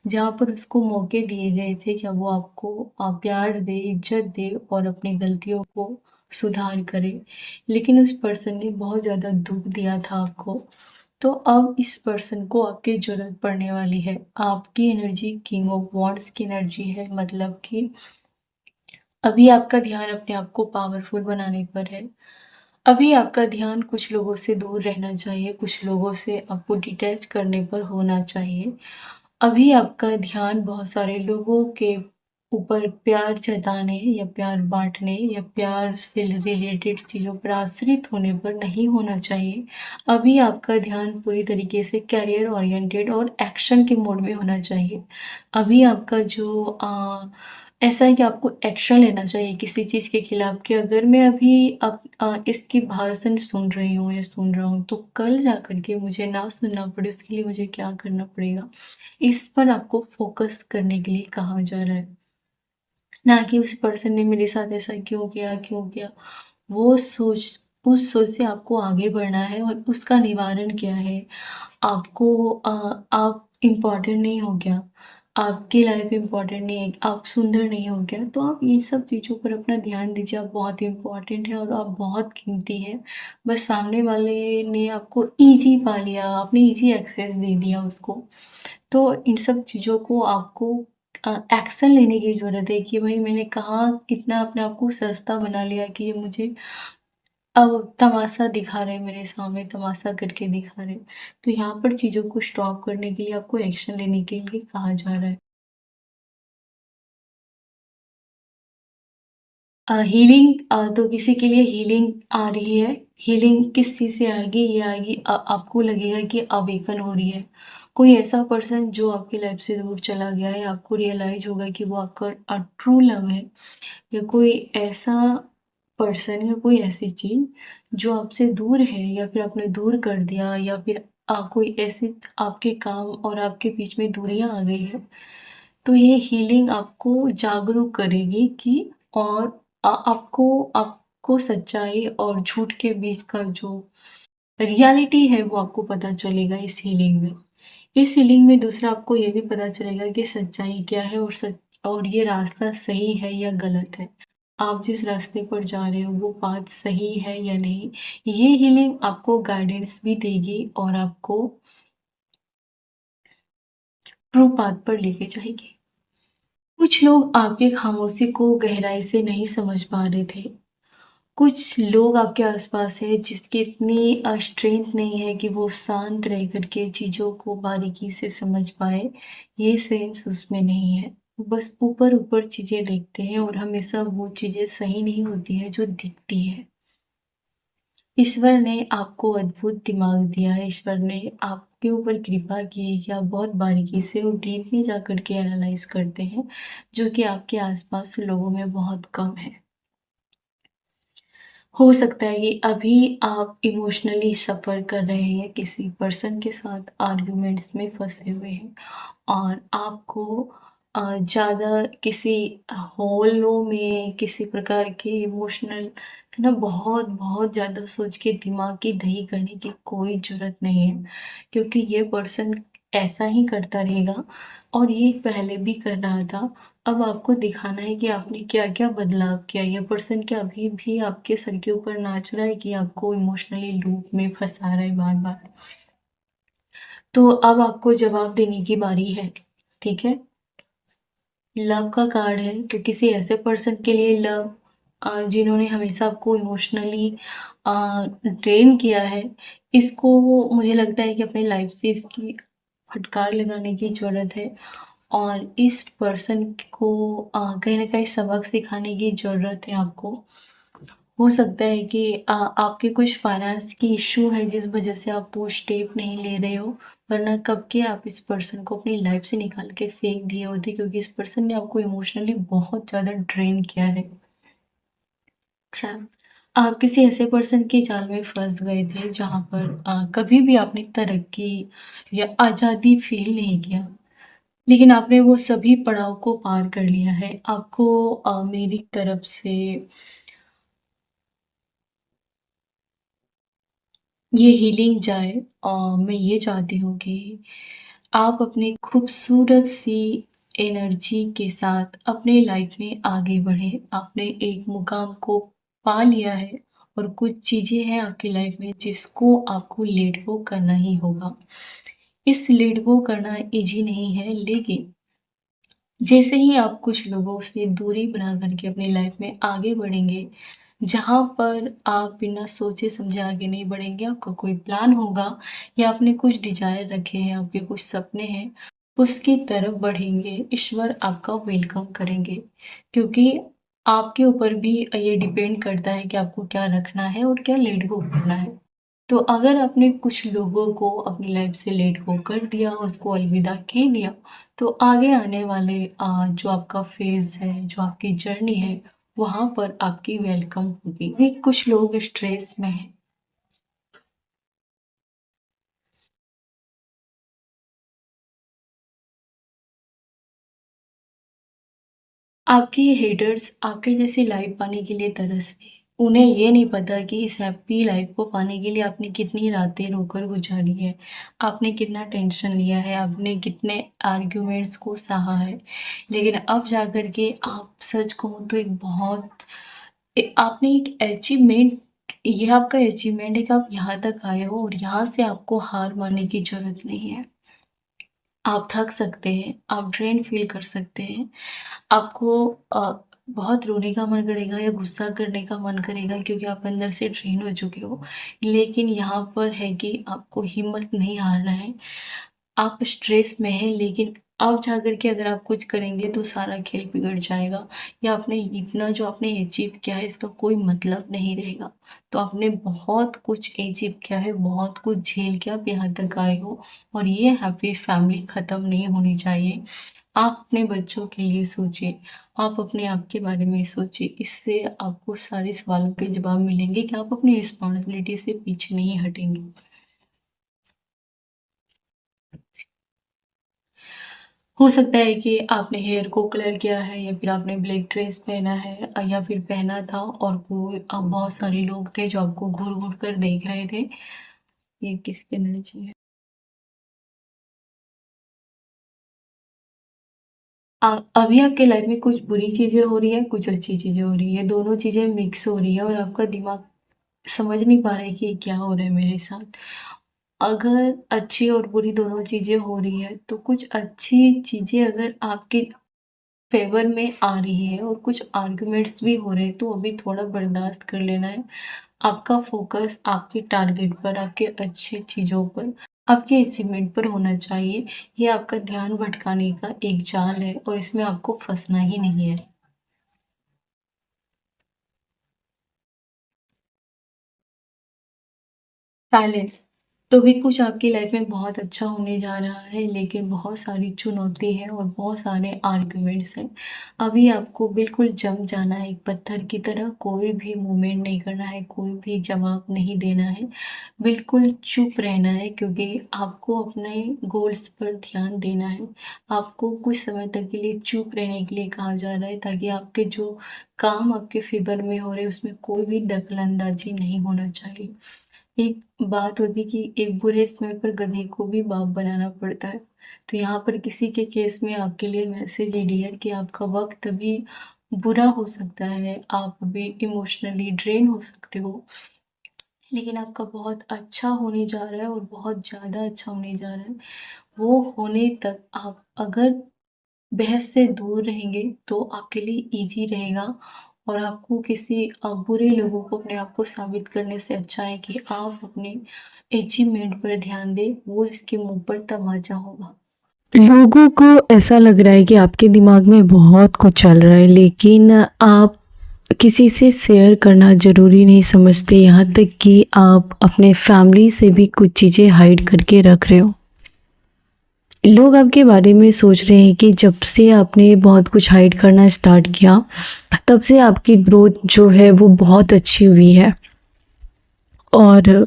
जहाँ पर उसको मौके दिए गए थे कि वो आपको प्यार दे, इज़्ज़त दे और अपनी गलतियों को सुधार करे। लेकिन उस पर्सन ने बहुत ज़्यादा दुःख दिया था आपको। तो अब इस पर्सन को आपकी ज़रूरत पड़ने वाली है। आपकी एनर्जी किंग ऑफ वॉन्ड्स की एनर्जी है, मतलब कि अभी आपका ध्यान अपने आप को पावरफुल बनाने पर है। अभी आपका ध्यान कुछ लोगों से दूर रहना चाहिए, कुछ लोगों से आपको डिटैच करने पर होना चाहिए। अभी आपका ध्यान बहुत सारे लोगों के ऊपर प्यार जताने या प्यार बाँटने या प्यार से रिलेटेड चीज़ों पर आश्रित होने पर नहीं होना चाहिए। अभी आपका ध्यान पूरी तरीके से करियर ओरिएंटेड और एक्शन के मोड में होना चाहिए। अभी आपका जो ऐसा है कि आपको एक्शन लेना चाहिए किसी चीज़ के खिलाफ कि अगर मैं अभी इसकी भाषण सुन रही हूँ या सुन रहा हूँ, तो कल जाकर के मुझे ना सुनना पड़े उसके लिए मुझे क्या करना पड़ेगा? इस पर आपको फ़ोकस करने के लिए कहा जा रहा है। ना कि उस पर्सन ने मेरे साथ ऐसा क्यों किया, क्यों किया? वो सोच उस सोच से आपको आगे बढ़ना है और उसका निवारण क्या है? आपको आप इम्पोर्टेंट नहीं हो क्या? आपकी लाइफ इम्पोर्टेंट नहीं है, आप सुंदर नहीं हो क्या? तो आप इन सब चीज़ों पर अपना ध्यान दीजिए, आप बहुत इम्पोर्टेंट हैं और आप बहुत कीमती हैं। बस सामने वाले ने आपको ईज़ी पा लिया, आपने ईज़ी एक्सेस दे दिया उसको। तो इन सब चीज़ों को आपको एक्शन लेने की ज़रूरत है कि भई मैंने कहाँ इतना अपने आप को सस्ता बना लिया कि ये मुझे अब तमाशा दिखा रहे हैं मेरे सामने, तमाशा करके दिखा रहे हैं। तो यहाँ पर चीज़ों को स्टॉप करने के लिए आपको एक्शन लेने के लिए कहा जा रहा है। हीलिंग तो किसी के लिए हीलिंग आ रही है। हीलिंग किस चीज़ से आएगी? ये आएगी आपको लगेगा कि अवेकन हो रही है। कोई ऐसा पर्सन जो आपकी लाइफ से दूर चला गया है, आपको रियलाइज़ होगा कि वो आपका ट्रू लव है, या कोई ऐसा पर्सन या कोई ऐसी चीज़ जो आपसे दूर है या फिर आपने दूर कर दिया, या फिर कोई ऐसे आपके काम और आपके बीच में दूरियाँ आ गई है। तो ये हीलिंग आपको जागरूक करेगी कि और आपको सच्चाई और झूठ के बीच का जो रियलिटी है वो आपको पता चलेगा इस हीलिंग में। इस हीलिंग में दूसरा आपको ये भी पता चलेगा कि सच्चाई क्या है, और ये रास्ता सही है या गलत है। आप जिस रास्ते पर जा रहे हो वो पाथ सही है या नहीं। ये हीलिंग आपको गाइडेंस भी देगी और आपको ट्रू पाथ पर लेके जाएगी। कुछ लोग आपकी खामोशी को गहराई से नहीं समझ पा रहे थे। कुछ लोग आपके आसपास हैं जिसकी इतनी स्ट्रेंथ नहीं है कि वो शांत रह कर के चीज़ों को बारीकी से समझ पाए। ये सेंस उसमें नहीं है। वो बस ऊपर-ऊपर चीज़ें देखते हैं और हमेशा वो चीज़ें सही नहीं होती हैं जो दिखती हैं। ईश्वर ने आपको अद्भुत दिमाग दिया है। ईश्वर ने आपके ऊपर कृपा की है कि आप बहुत बारीकी से और डीप में जाकर के एनालाइज़ करते हैं, जो कि आपके आसपास लोगों में बहुत कम है। हो सकता है कि अभी आप इमोशनली सफ़र कर रहे हैं, किसी पर्सन के साथ आर्ग्यूमेंट्स में फँसे हुए हैं और आपको ज़्यादा किसी होलों में किसी प्रकार के इमोशनल है ना, बहुत बहुत ज़्यादा सोच के दिमाग की दही करने की कोई ज़रूरत नहीं है, क्योंकि ये पर्सन ऐसा ही करता रहेगा और ये पहले भी कर रहा था। अब आपको दिखाना है कि आपने क्या-क्या बदलाव किया। ये पर्सन क्या अभी भी आपके सर के ऊपर नाच रहा है कि आपको इमोशनली लूप में फँसा रहा है बार-बार? तो अब आपको जवाब देने की बारी है, ठीक है? लव का कार्ड है, तो किसी ऐसे पर्सन के लिए लव जिन्होंने हमेशा आपको इमोशनली ड्रेन किया है, इसको मुझे लगता है कि अपनी लाइफ से इसकी फटकार लगाने की ज़रूरत है और इस पर्सन को कहीं न कहीं सबक सिखाने की ज़रूरत है आपको। हो सकता है कि आपके कुछ फाइनेंस की इश्यू है जिस वजह से आप वो स्टेप नहीं ले रहे हो, वरना कब के आप इस पर्सन को अपनी लाइफ से निकाल के फेंक दिए होते, क्योंकि इस पर्सन ने आपको इमोशनली बहुत ज़्यादा ड्रेन किया है। ट्रैप, आप किसी ऐसे पर्सन के जाल में फंस गए थे जहाँ पर कभी भी आपने तरक्की या आज़ादी फील नहीं किया, लेकिन आपने वो सभी पड़ाव को पार कर लिया है। आपको मेरी तरफ से ये हीलिंग जाए, मैं ये चाहती हूँ कि आप अपने खूबसूरत सी एनर्जी के साथ अपने लाइफ में आगे बढ़ें। आपने एक मुकाम को पा लिया है और कुछ चीज़ें हैं आपकी लाइफ में जिसको आपको लेट गो करना ही होगा। इस लेट गो करना ईज़ी नहीं है, लेकिन जैसे ही आप कुछ लोगों से दूरी बना करके अपनी लाइफ में आगे बढ़ेंगे, जहाँ पर आप बिना सोचे समझे आगे नहीं बढ़ेंगे, आपका कोई प्लान होगा या आपने कुछ डिज़ायर रखे हैं, आपके कुछ सपने हैं, उसकी तरफ बढ़ेंगे, ईश्वर आपका वेलकम करेंगे। क्योंकि आपके ऊपर भी ये डिपेंड करता है कि आपको क्या रखना है और क्या लेट गो करना है। तो अगर आपने कुछ लोगों को अपनी लाइफ से लेट गो कर दिया, उसको अलविदा कह दिया, तो आगे आने वाले जो आपका फ़ेज़ है, जो आपकी जर्नी है, वहाँ पर आपकी वेलकम होगी। भी कुछ लोग स्ट्रेस में हैं। आपके हेटर्स आपके जैसी लाइफ पाने के लिए तरस रहे हैं। उन्हें ये नहीं पता कि इस हैप्पी लाइफ को पाने के लिए आपने कितनी रातें रोकर गुजारी है, आपने कितना टेंशन लिया है, आपने कितने आर्ग्यूमेंट्स को सहा है। लेकिन अब जाकर के आप सच कहूँ तो एक बहुत आपने एक अचीवमेंट, ये आपका अचीवमेंट है कि आप यहाँ तक आए हो और यहाँ से आपको हार मानने की ज़रूरत नहीं है। आप थक सकते हैं, आप ड्रेन फ़ील कर सकते हैं। आपको बहुत रोने का मन करेगा या गुस्सा करने का मन करेगा, क्योंकि आप अंदर से ड्रेन हो चुके हो। लेकिन यहाँ पर है कि आपको हिम्मत नहीं हारना है। आप स्ट्रेस में हैं, लेकिन अब जाकर के अगर आप कुछ करेंगे तो सारा खेल बिगड़ जाएगा, या आपने इतना जो आपने अचीव किया है इसका कोई मतलब नहीं रहेगा। तो आपने बहुत कुछ अचीव किया है, बहुत कुछ झेल के आप यहाँ तक आए हो, और ये हैप्पी फैमिली ख़त्म नहीं होनी चाहिए। आप अपने बच्चों के लिए सोचिए, आप अपने आप के बारे में सोचिए, इससे आपको सारे सवालों के जवाब मिलेंगे कि आप अपनी रिस्पॉन्सिबिलिटी से पीछे नहीं हटेंगे। हो सकता है कि आपने हेयर को कलर किया है, या फिर आपने ब्लैक ड्रेस पहना है, या फिर पहना था, और कोई बहुत सारे लोग थे जो आपको घूर घूर कर देख रहे थे। ये किसकी एनर्जी है? अभी आपके लाइफ में कुछ बुरी चीज़ें हो रही है, कुछ अच्छी चीज़ें हो रही है, दोनों चीज़ें मिक्स हो रही है, और आपका दिमाग समझ नहीं पा रहा है कि ये क्या हो रहा है मेरे साथ। अगर अच्छी और बुरी दोनों चीज़ें हो रही है, तो कुछ अच्छी चीज़ें अगर आपके फ़ेवर में आ रही है और कुछ आर्ग्यूमेंट्स भी हो रहे हैं, तो अभी थोड़ा बर्दाश्त कर लेना है। आपका फ़ोकस आपके टारगेट पर, आपके अच्छी चीज़ों पर, आपके अचीवमेंट पर होना चाहिए। ये आपका ध्यान भटकाने का एक जाल है, और इसमें आपको फँसना ही नहीं है। टैलेंट तो भी कुछ आपकी लाइफ में बहुत अच्छा होने जा रहा है, लेकिन बहुत सारी चुनौती है और बहुत सारे आर्ग्यूमेंट्स हैं। अभी आपको बिल्कुल जम जाना है, एक पत्थर की तरह कोई भी मूवमेंट नहीं करना है, कोई भी जवाब नहीं देना है, बिल्कुल चुप रहना है, क्योंकि आपको अपने गोल्स पर ध्यान देना है। आपको कुछ समय तक के लिए चुप रहने के लिए कहा जा रहा है, ताकि आपके जो काम आपके फेवर में हो रहे हैं उसमें कोई भी दखल-अंदाज़ी नहीं होना चाहिए। एक बात होती है कि एक बुरे समय पर गधे को भी बाप बनाना पड़ता है। तो यहाँ पर किसी के केस में आपके लिए मैसेज है डियर, कि आपका वक़्त अभी बुरा हो सकता है, आप अभी इमोशनली ड्रेन हो सकते हो, लेकिन आपका बहुत अच्छा होने जा रहा है, और बहुत ज़्यादा अच्छा होने जा रहा है। वो होने तक आप अगर बहस से दूर रहेंगे तो आपके लिए ईज़ी रहेगा, और आपको किसी बुरे लोगों को अपने आप को साबित करने से अच्छा है कि आप अपने अचीवमेंट पर ध्यान दें, वो इसके मुँह पर तमाचा होगा। लोगों को ऐसा लग रहा है कि आपके दिमाग में बहुत कुछ चल रहा है, लेकिन आप किसी से शेयर करना ज़रूरी नहीं समझते, यहाँ तक कि आप अपने फैमिली से भी कुछ चीज़ें हाइड करके रख रहे हो। लोग आपके बारे में सोच रहे हैं कि जब से आपने बहुत कुछ हाइड करना स्टार्ट किया, तब से आपकी ग्रोथ जो है वो बहुत अच्छी हुई है, और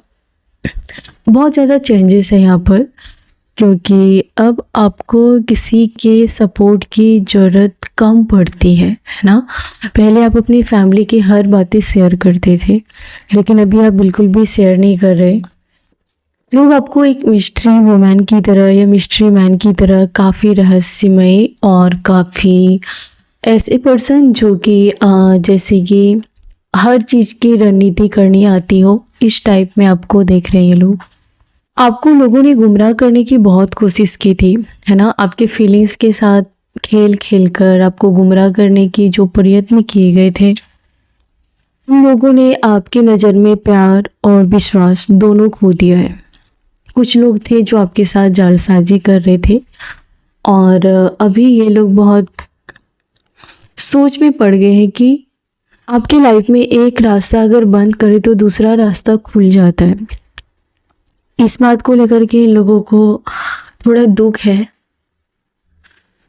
बहुत ज़्यादा चेंजेस हैं यहाँ पर, क्योंकि अब आपको किसी के सपोर्ट की ज़रूरत कम पड़ती है ना? पहले आप अपनी फैमिली की हर बातें शेयर करते थे, लेकिन अभी आप बिल्कुल भी शेयर नहीं कर रहे। लोग आपको एक मिस्ट्री वुमन की तरह या मिस्ट्री मैन की तरह काफ़ी रहस्यमय और काफ़ी ऐसे पर्सन जो कि जैसे कि हर चीज़ की रणनीति करनी आती हो, इस टाइप में आपको देख रहे हैं ये लोग। आपको लोगों ने गुमराह करने की बहुत कोशिश की थी, है ना? आपके फीलिंग्स के साथ खेल खेल कर आपको गुमराह करने की जो प्रयत्न किए गए थे, उन लोगों ने आपकी नज़र में प्यार और विश्वास दोनों खो दिया है। कुछ लोग थे जो आपके साथ जालसाजी कर रहे थे, और अभी ये लोग बहुत सोच में पड़ गए हैं कि आपके लाइफ में एक रास्ता अगर बंद करे तो दूसरा रास्ता खुल जाता है। इस बात को लेकर के इन लोगों को थोड़ा दुख है।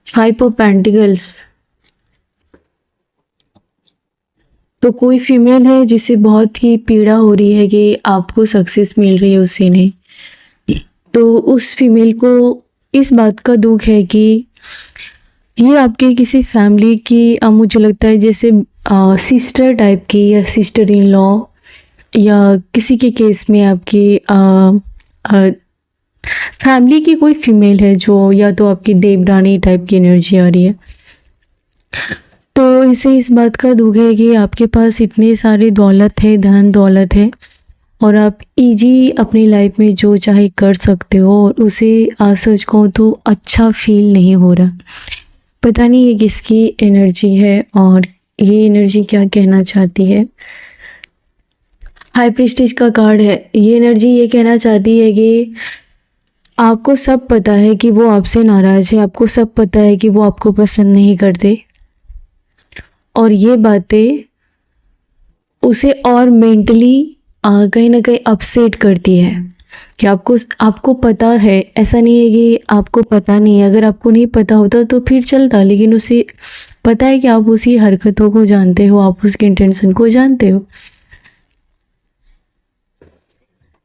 5 ऑफ पेंटिकल्स, तो कोई फीमेल है जिसे बहुत ही पीड़ा हो रही है कि आपको सक्सेस मिल रही है, उसे नहीं। तो उस फीमेल को इस बात का दुख है कि ये आपके किसी फैमिली की मुझे लगता है जैसे सिस्टर टाइप की, या सिस्टर इन लॉ, या किसी के केस में आपकी फैमिली की कोई फीमेल है जो या तो आपकी देवरानी टाइप की एनर्जी आ रही है। तो इसे इस बात का दुख है कि आपके पास इतने सारे दौलत है, धन दौलत है, और आप इजी अपनी लाइफ में जो चाहे कर सकते हो, और उसे सच कहूँ तो अच्छा फील नहीं हो रहा। पता नहीं ये किसकी एनर्जी है, और ये एनर्जी क्या कहना चाहती है। हाई प्रीस्टिज का कार्ड है। ये एनर्जी ये कहना चाहती है कि आपको सब पता है कि वो आपसे नाराज़ है, आपको सब पता है कि वो आपको पसंद नहीं करते, और ये बातें उसे और मेंटली कहीं ना कहीं अपसेट करती है कि आपको पता है। ऐसा नहीं है कि आपको पता नहीं है, अगर आपको नहीं पता होता तो फिर चलता, लेकिन उसे पता है कि आप उसकी हरकतों को जानते हो, आप उसके इंटेंशन को जानते हो।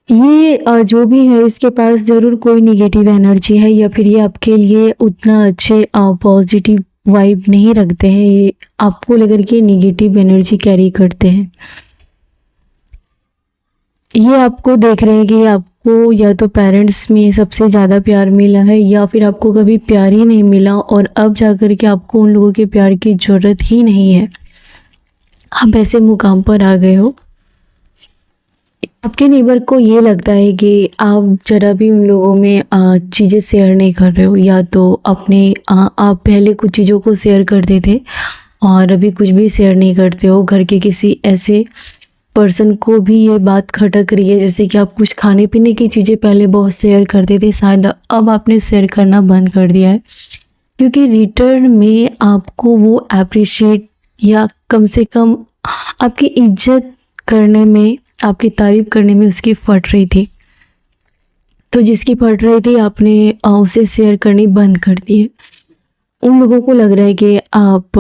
ये जो भी है, इसके पास ज़रूर कोई निगेटिव एनर्जी है, या फिर ये आपके लिए उतना अच्छे पॉजिटिव वाइब नहीं रखते हैं। ये आपको लेकर के निगेटिव एनर्जी कैरी करते हैं। ये आपको देख रहे हैं कि आपको या तो पेरेंट्स में सबसे ज़्यादा प्यार मिला है, या फिर आपको कभी प्यार ही नहीं मिला, और अब जाकर के आपको उन लोगों के प्यार की ज़रूरत ही नहीं है। आप ऐसे मुकाम पर आ गए हो। आपके नेबर को ये लगता है कि आप ज़रा भी उन लोगों में चीज़ें शेयर नहीं कर रहे हो, या तो अपने आप पहले कुछ चीज़ों को शेयर करते थे और अभी कुछ भी शेयर नहीं करते हो। घर के किसी ऐसे पर्सन को भी ये बात खटक रही है, जैसे कि आप कुछ खाने पीने की चीज़ें पहले बहुत शेयर करते थे, शायद अब आपने शेयर करना बंद कर दिया है, क्योंकि रिटर्न में आपको वो अप्रिशिएट या कम से कम आपकी इज्जत करने में, आपकी तारीफ करने में उसकी फट रही थी। तो जिसकी फट रही थी आपने उसे शेयर करनी बंद कर दी है। उन लोगों को लग रहा है कि आप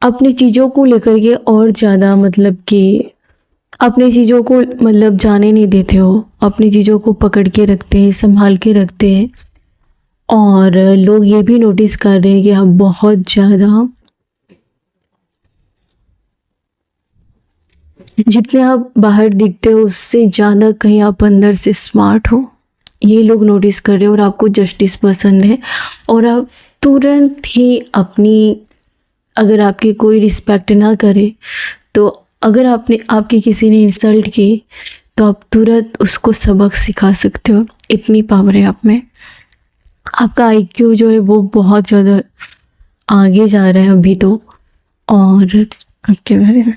अपनी चीज़ों को लेकर के और ज़्यादा मतलब कि अपनी चीज़ों को मतलब जाने नहीं देते हो, अपनी चीज़ों को पकड़ के रखते हैं, संभाल के रखते हैं। और लोग ये भी नोटिस कर रहे हैं कि आप बहुत ज़्यादा, जितने आप बाहर दिखते हो उससे ज़्यादा कहीं आप अंदर से स्मार्ट हो, ये लोग नोटिस कर रहे हो। और आपको जस्टिस पसंद है, और आप तुरंत ही अपनी, अगर आपकी कोई रिस्पेक्ट ना करे, तो अगर आपकी किसी ने इंसल्ट की, तो आप तुरंत उसको सबक सिखा सकते हो। इतनी पावर है आप में। आपका आईक्यू जो है वो बहुत ज़्यादा आगे जा रहा है अभी तो। और आपके बारे में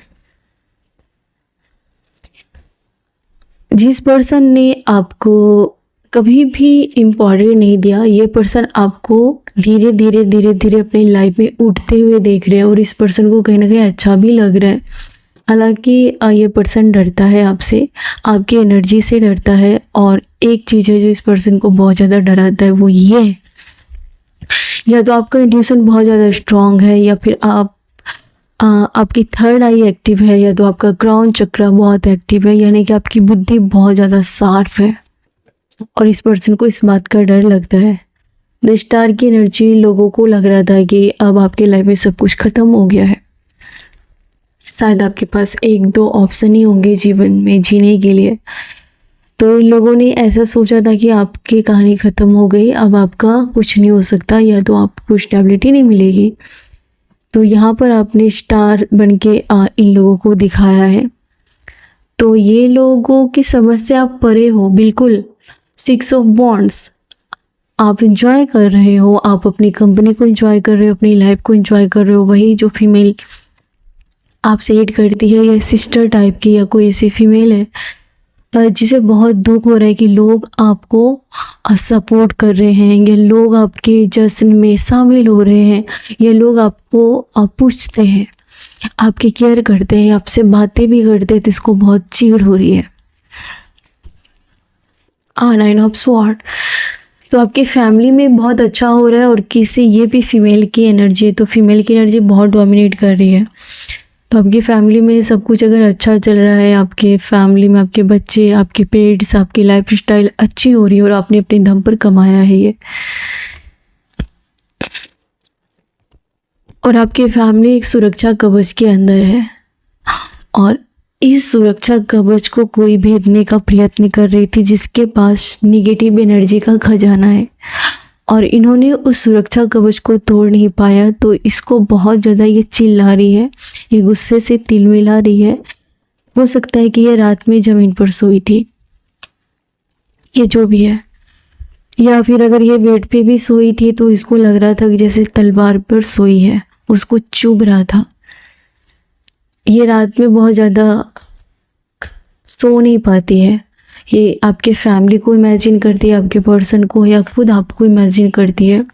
जिस पर्सन ने आपको कभी भी इम्पोर्टेंट नहीं दिया, ये पर्सन आपको धीरे धीरे धीरे धीरे अपनी लाइफ में उठते हुए देख रहे हैं, और इस पर्सन को कहीं ना कहीं अच्छा भी लग रहा है। हालांकि ये पर्सन डरता है आपसे, आपकी एनर्जी से डरता है। और एक चीज़ है जो इस पर्सन को बहुत ज़्यादा डराता है, वो ये है, या तो आपका इंट्यूशन बहुत ज़्यादा स्ट्रॉन्ग है, या फिर आपकी थर्ड आई एक्टिव है, या तो आपका क्राउन चक्र बहुत एक्टिव है, यानी कि आपकी बुद्धि बहुत ज़्यादा शार्प है। और इस पर्सन को इस बात का डर लगता है। द स्टार की एनर्जी, लोगों को लग रहा था कि अब आपके लाइफ में सब कुछ ख़त्म हो गया है, शायद आपके पास एक दो ऑप्शन ही होंगे जीवन में जीने के लिए। तो इन लोगों ने ऐसा सोचा था कि आपकी कहानी ख़त्म हो गई, अब आपका कुछ नहीं हो सकता, या तो आपको स्टेबिलिटी नहीं मिलेगी। तो यहाँ पर आपने स्टार बन के इन लोगों को दिखाया है। तो ये लोगों की समझ से आप परे हो बिल्कुल। 6 ऑफ वॉन्ड्स, आप इंजॉय कर रहे हो, आप अपनी कंपनी को इंजॉय कर रहे हो, अपनी लाइफ को इंजॉय कर रहे हो। वही जो फीमेल आपसे हेट करती है, या सिस्टर टाइप की, या कोई ऐसी फीमेल है जिसे बहुत दुख हो रहा है कि लोग आपको सपोर्ट कर रहे हैं, या लोग आपके जश्न में शामिल हो रहे हैं, या लोग आपको पूछते हैं, आपकी केयर करते हैं, आपसे बातें भी करते हैं, तो इसको बहुत चिढ़ हो रही है। 9 ऑफ स्वॉर्ड, तो आपकी फैमिली में बहुत अच्छा हो रहा है। और किसी, ये भी फीमेल की एनर्जी है, तो फीमेल की एनर्जी बहुत डोमिनेट कर रही है। तो आपकी फैमिली में सब कुछ अगर अच्छा चल रहा है, आपके फैमिली में आपके बच्चे, आपके पेट्स, आपकी लाइफ स्टाइल अच्छी हो रही है, और आपने अपने दम पर कमाया है ये, और आपकी फैमिली एक सुरक्षा कवच के अंदर है, और इस सुरक्षा कवच को कोई भेदने का प्रयत्न कर रही थी, जिसके पास निगेटिव एनर्जी का खजाना है, और इन्होंने उस सुरक्षा कवच को तोड़ नहीं पाया। तो इसको बहुत ज़्यादा ये चिल्ला रही है, ये गुस्से से तिलमिला रही है। हो सकता है कि ये रात में ज़मीन पर सोई थी, ये जो भी है, या फिर अगर ये बेड पे भी सोई थी तो इसको लग रहा था कि जैसे तलवार पर सोई है, उसको चुभ रहा था। ये रात में बहुत ज़्यादा सो नहीं पाती है, ये आपके फैमिली को इमेजिन करती है, आपके पर्सन को, या खुद आपको इमेजिन करती है।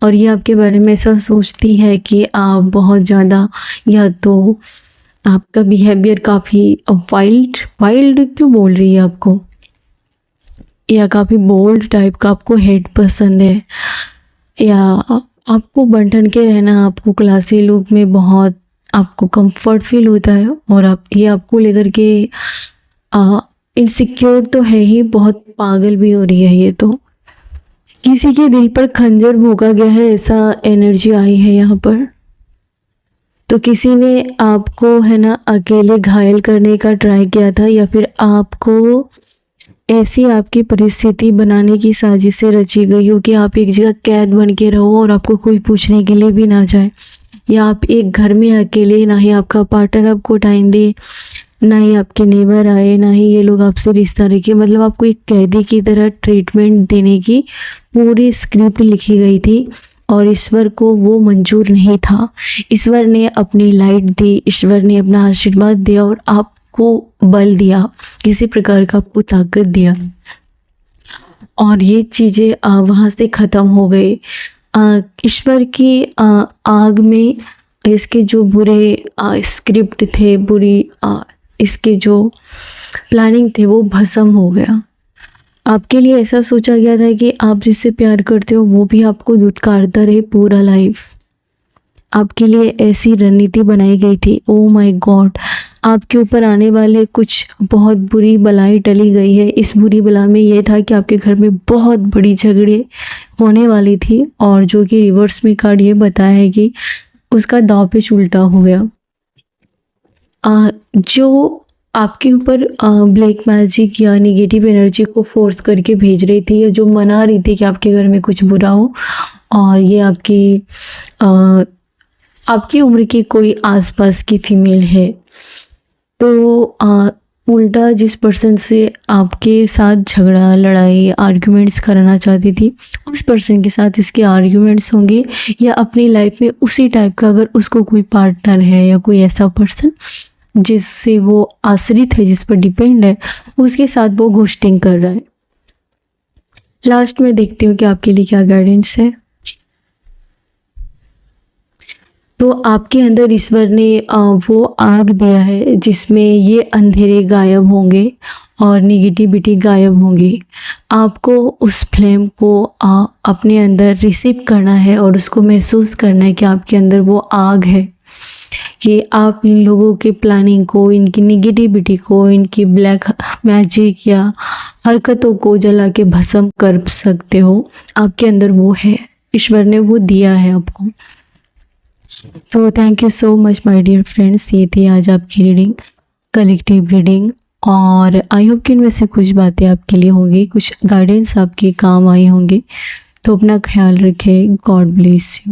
और ये आपके बारे में ऐसा सोचती है कि आप बहुत ज़्यादा, या तो आपका बिहेवियर काफ़ी वाइल्ड क्यों बोल रही है आपको, या काफ़ी बोल्ड टाइप का आपको हेड पसंद है, या आपको बन के रहना, आपको क्लासी लुक में बहुत आपको कंफर्ट फील होता है। और आप ये आपको लेकर के इनसिक्योर तो है ही, बहुत पागल भी हो रही है ये। तो किसी के दिल पर खंजर भोंका गया है, ऐसा एनर्जी आई है यहाँ पर। तो किसी ने आपको है ना अकेले घायल करने का ट्राई किया था, या फिर आपको ऐसी आपकी परिस्थिति बनाने की साजिशें रची गई हो कि आप एक जगह कैद बन के रहो और आपको कोई पूछने के लिए भी ना जाए, या आप एक घर में अकेले, ना ही आपका पार्टनर आपको टाइम दे, ना ही आपके नेबर आए, ना ही ये लोग आपसे रिश्ता रखे। मतलब आपको एक कैदी की तरह ट्रीटमेंट देने की पूरी स्क्रिप्ट लिखी गई थी, और ईश्वर को वो मंजूर नहीं था। ईश्वर ने अपनी लाइट दी, ईश्वर ने अपना आशीर्वाद दिया और आपको बल दिया, किसी प्रकार का आपको ताकत दिया, और ये चीज़ें वहाँ से ख़त्म हो गई। ईश्वर की आग में इसके जो बुरे स्क्रिप्ट थे, बुरी इसके जो प्लानिंग थे, वो भस्म हो गया। आपके लिए ऐसा सोचा गया था कि आप जिससे प्यार करते हो वो भी आपको धुतकारता रहे पूरा लाइफ। आपके लिए ऐसी रणनीति बनाई गई थी। ओ माय गॉड, आपके ऊपर आने वाले कुछ बहुत बुरी बलाएं टली गई है। इस बुरी बला में ये था कि आपके घर में बहुत बड़ी झगड़े होने वाली थी, और जो कि रिवर्स में कार्ड ये बताया है कि उसका दांव पे उल्टा हो गया। जो आपके ऊपर ब्लैक मैजिक या नेगेटिव एनर्जी को फोर्स करके भेज रही थी, या जो मना रही थी कि आपके घर में कुछ बुरा हो, और ये आपकी उम्र की कोई आसपास की फीमेल है, तो उल्टा जिस पर्सन से आपके साथ झगड़ा, लड़ाई, आर्ग्यूमेंट्स कराना चाहती थी, उस पर्सन के साथ इसके आर्ग्यूमेंट्स होंगे, या अपनी लाइफ में उसी टाइप का अगर उसको कोई पार्टनर है या कोई ऐसा पर्सन जिससे वो आश्रित है, जिस पर डिपेंड है, उसके साथ वो घोस्टिंग कर रहा है। लास्ट में देखती हूँ कि आपके लिए क्या गाइडेंस है। तो आपके अंदर ईश्वर ने वो आग दिया है जिसमें ये अंधेरे गायब होंगे और निगेटिविटी गायब होंगी। आपको उस फ्लेम को अपने अंदर रिसीव करना है और उसको महसूस करना है कि आपके अंदर वो आग है, कि आप इन लोगों के प्लानिंग को, इनकी निगेटिविटी को, इनकी ब्लैक मैजिक या हरकतों को जला के भस्म कर सकते हो। आपके अंदर वो है, ईश्वर ने वो दिया है आपको। तो thank you so much my dear friends. ये थी आज आपकी रीडिंग, कलेक्टिव रीडिंग, और आई होप कि इनमें से कुछ बातें आपके लिए होंगी, कुछ गाइडेंस आपके काम आई होंगे। तो अपना ख्याल रखें। God bless you.